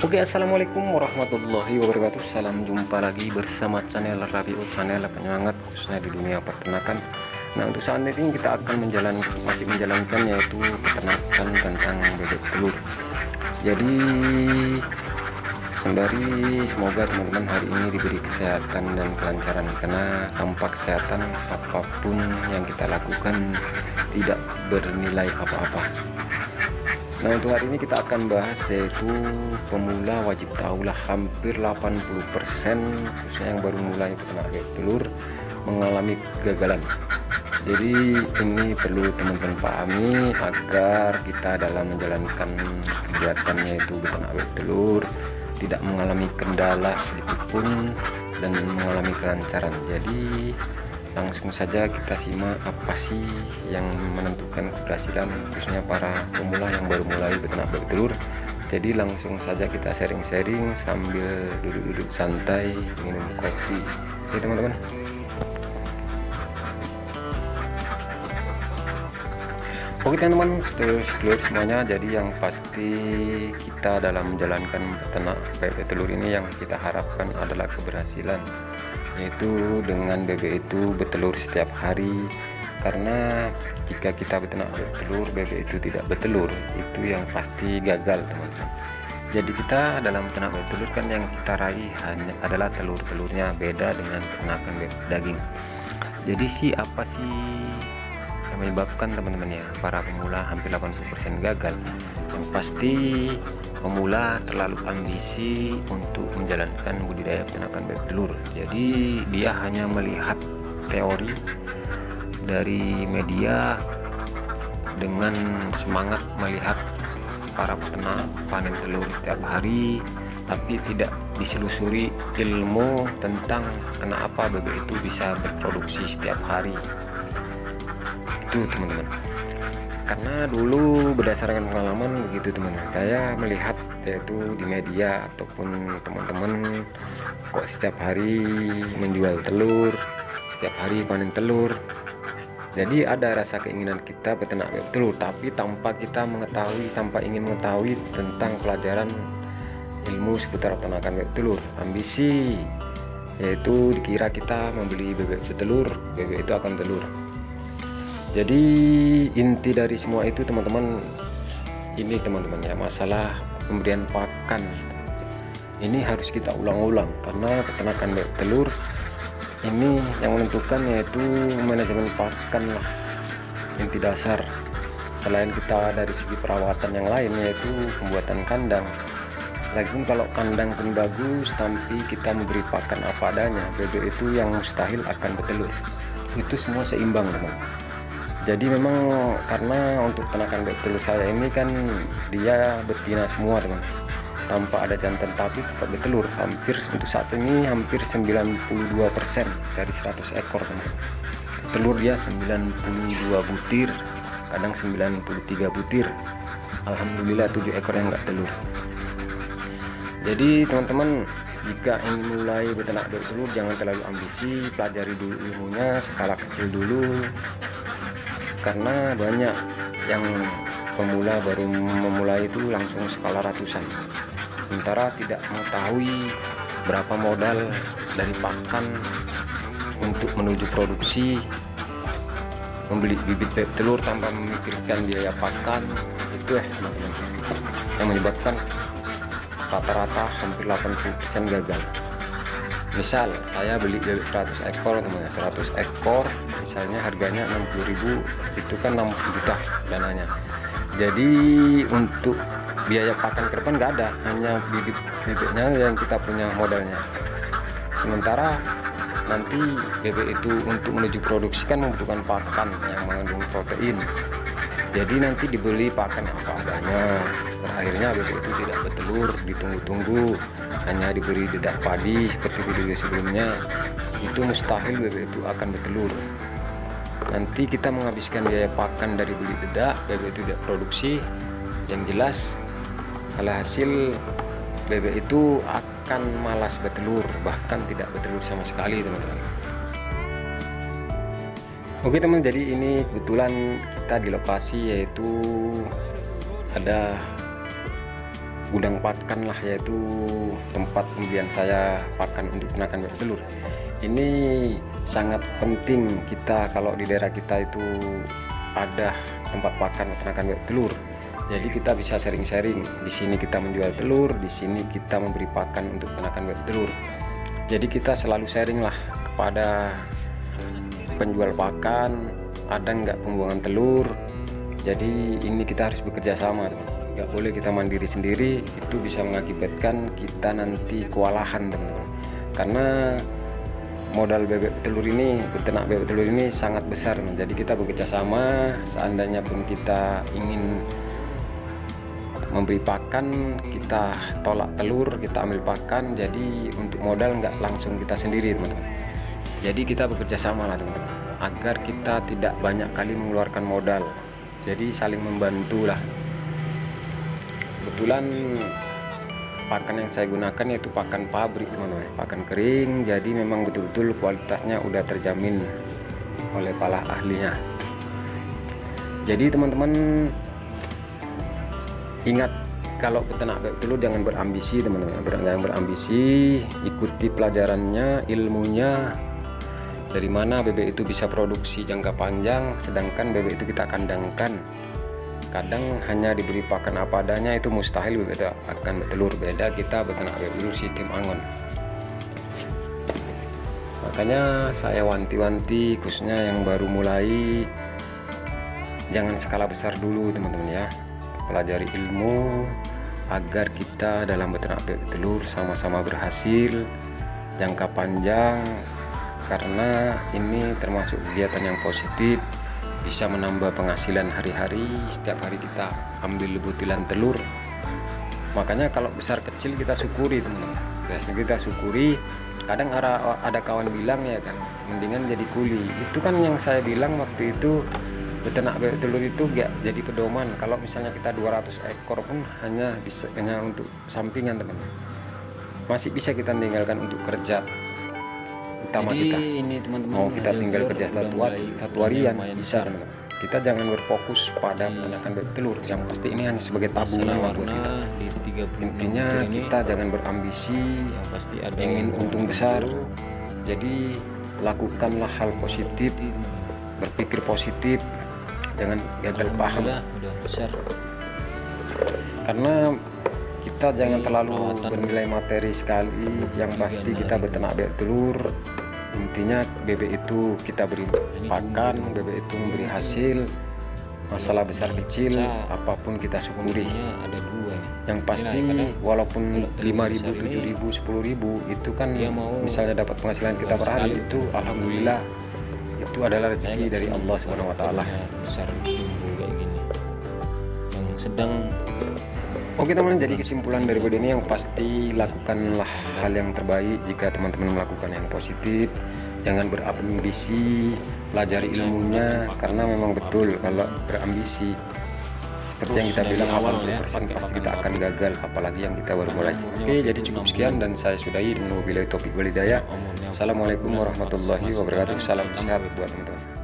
Oke, assalamualaikum warahmatullahi wabarakatuh. Salam jumpa lagi bersama channel Rabiu, channel penyemangat khususnya di dunia peternakan. Nah, untuk saat ini kita akan masih menjalankan yaitu peternakan tentang bebek telur. Jadi sembari semoga teman-teman hari ini diberi kesehatan dan kelancaran, karena tanpa kesehatan apapun yang kita lakukan tidak bernilai apa-apa. Nah, untuk hari ini kita akan bahas yaitu pemula wajib tahulah hampir 80% khususnya yang baru mulai peternak bebek telur mengalami kegagalan. Jadi ini perlu teman-teman pahami agar kita dalam menjalankan kegiatan yaitu peternak bebek telur tidak mengalami kendala sedikit pun dan mengalami kelancaran. Jadi langsung saja kita simak apa sih yang menentukan keberhasilan khususnya para pemula yang baru mulai peternak bebek telur. Jadi langsung saja kita sharing-sharing sambil duduk-duduk santai minum kopi. Oke teman-teman. Oke teman-teman, sedulur semuanya, jadi yang pasti kita dalam menjalankan peternak bebek telur ini yang kita harapkan adalah keberhasilan, yaitu dengan bebek itu bertelur setiap hari. Karena jika kita beternak bebek telur, bebek itu tidak bertelur, itu yang pasti gagal teman-teman. Jadi kita dalam beternak bebek telur kan yang kita raih hanya adalah telur-telurnya, beda dengan peternakan bebek daging. Jadi apa sih yang menyebabkan teman-teman ya para pemula hampir 80% gagal? Yang pasti pemula terlalu ambisi untuk menjalankan budidaya peternakan bebek telur. Jadi dia hanya melihat teori dari media dengan semangat melihat para peternak panen telur setiap hari, tapi tidak diselusuri ilmu tentang kenapa bebek itu bisa berproduksi setiap hari. Itu teman-teman. Karena dulu berdasarkan pengalaman begitu teman-teman, saya melihat yaitu di media ataupun teman-teman kok setiap hari menjual telur, setiap hari panen telur. Jadi ada rasa keinginan kita peternak bebek telur, tapi tanpa kita mengetahui, tanpa ingin mengetahui tentang pelajaran ilmu seputar peternakan bebek telur. Ambisi yaitu dikira kita membeli bebek bertelur, bebek itu akan telur. Jadi inti dari semua itu teman-teman, ini teman-teman ya, masalah pemberian pakan ini harus kita ulang-ulang, karena peternakan bebek telur ini yang menentukan yaitu manajemen pakan lah, inti dasar. Selain kita dari segi perawatan yang lain yaitu pembuatan kandang. Lagipun kalau kandang pun bagus tapi kita memberi pakan apa adanya, bebek itu yang mustahil akan bertelur. Itu semua seimbang teman. Jadi memang karena untuk peternakan bebek telur saya ini kan dia betina semua teman, tanpa ada jantan, tapi tetap bertelur. Hampir untuk saat ini hampir 92% dari 100 ekor teman. Telur dia 92 butir, kadang 93 butir. Alhamdulillah 7 ekor yang enggak telur. Jadi teman-teman, jika ingin mulai beternak bebek telur jangan terlalu ambisi, pelajari dulu ilmunya skala kecil dulu. Karena banyak yang pemula baru memulai itu langsung skala ratusan, sementara tidak mengetahui berapa modal dari pakan untuk menuju produksi. Membeli bibit bebek telur tanpa memikirkan biaya pakan, itu teman-teman yang menyebabkan rata-rata hampir 80% gagal. Misal saya beli bebek 100 ekor teman, 100 ekor misalnya harganya 60.000, itu kan 60 juta dananya. Jadi untuk biaya pakan ke depan nggak ada, hanya bibitnya yang kita punya modalnya. Sementara nanti bebek itu untuk menuju produksi kan membutuhkan pakan yang mengandung protein. Jadi nanti dibeli pakan apa adanya, terakhirnya bebek itu tidak bertelur, ditunggu-tunggu, hanya diberi dedak padi seperti video sebelumnya, itu mustahil bebek itu akan bertelur. Nanti kita menghabiskan biaya pakan dari beli dedak, bebek itu tidak produksi, yang jelas alhasil bebek itu akan malas bertelur, bahkan tidak bertelur sama sekali teman-teman. Oke teman, jadi ini kebetulan kita di lokasi yaitu ada gudang pakan lah, yaitu tempat pembelian saya pakan untuk peternakan bebek telur. Ini sangat penting kita kalau di daerah kita itu ada tempat pakan peternakan bebek telur. Jadi kita bisa sharing-sharing. Di sini kita menjual telur, di sini kita memberi pakan untuk peternakan bebek telur. Jadi kita selalu sharing lah kepada penjual pakan, ada nggak pembuangan telur. Jadi ini kita harus bekerja sama, teman. Nggak boleh kita mandiri sendiri, itu bisa mengakibatkan kita nanti kewalahan, teman-teman. Karena modal bebek telur ini, beternak bebek telur ini sangat besar, teman. Jadi kita bekerja sama. Seandainya pun kita ingin memberi pakan, kita tolak telur, kita ambil pakan. Jadi untuk modal nggak langsung kita sendiri, teman-teman. Jadi kita bekerja sama lah, teman-teman, agar kita tidak banyak kali mengeluarkan modal. Jadi saling membantu lah. Kebetulan pakan yang saya gunakan yaitu pakan pabrik, teman-teman, pakan kering. Jadi memang betul-betul kualitasnya udah terjamin oleh para ahlinya. Jadi teman-teman ingat, kalau peternak bebek telur jangan berambisi, teman-teman. Jangan berambisi, ikuti pelajarannya, ilmunya, dari mana bebek itu bisa produksi jangka panjang, sedangkan bebek itu kita kandangkan. Kadang hanya diberi pakan apa adanya, itu mustahil bebek itu akan bertelur. Beda kita beternak bebek telur sistem angon. Makanya saya wanti-wanti khususnya yang baru mulai, jangan skala besar dulu, teman-teman ya. Pelajari ilmu agar kita dalam beternak bebek telur sama-sama berhasil jangka panjang, karena ini termasuk kegiatan yang positif, bisa menambah penghasilan hari-hari. Setiap hari kita ambil butiran telur. Makanya kalau besar kecil kita syukuri, teman-teman. Biasanya kita syukuri. Kadang ada kawan bilang ya kan, mendingan jadi kuli. Itu kan yang saya bilang waktu itu, beternak bebek telur itu gak jadi pedoman. Kalau misalnya kita 200 ekor pun hanya untuk sampingan, teman-teman. Masih bisa kita tinggalkan untuk kerja utama. Jadi, kita ini teman-teman, mau kita tinggal kerja satu harian bisa, teman-teman. Kita jangan berfokus pada peternakan bebek telur. Yang pasti ini hanya sebagai tabungan buat kita. Intinya kita jangan berambisi ingin untung besar. Jadi lakukanlah hal positif, berpikir positif, jangan gagal paham. Karena kita jangan terlalu bernilai materi sekali. Yang pasti kita beternak bebek telur, intinya bebek itu kita beri pakan, bebek itu memberi hasil. Masalah besar kecil apapun kita syukuri. Yang pasti walaupun 5.000, 7.000, 10.000 itu kan misalnya dapat penghasilan kita per hari, itu alhamdulillah, itu adalah rezeki dari Allah Subhanahu wa taala. Oke teman-teman, jadi kesimpulan dari video ini yang pasti lakukanlah hal yang terbaik jika teman-teman melakukan yang positif. Jangan berambisi, pelajari ilmunya, karena memang betul kalau berambisi seperti yang kita bilang 80% pasti kita akan gagal, apalagi yang kita baru mulai. Oke, jadi cukup sekian dan saya sudahi dengan wabillahi taufiq wal hidayah. Assalamualaikum warahmatullahi wabarakatuh. Salam sehat buat teman-teman.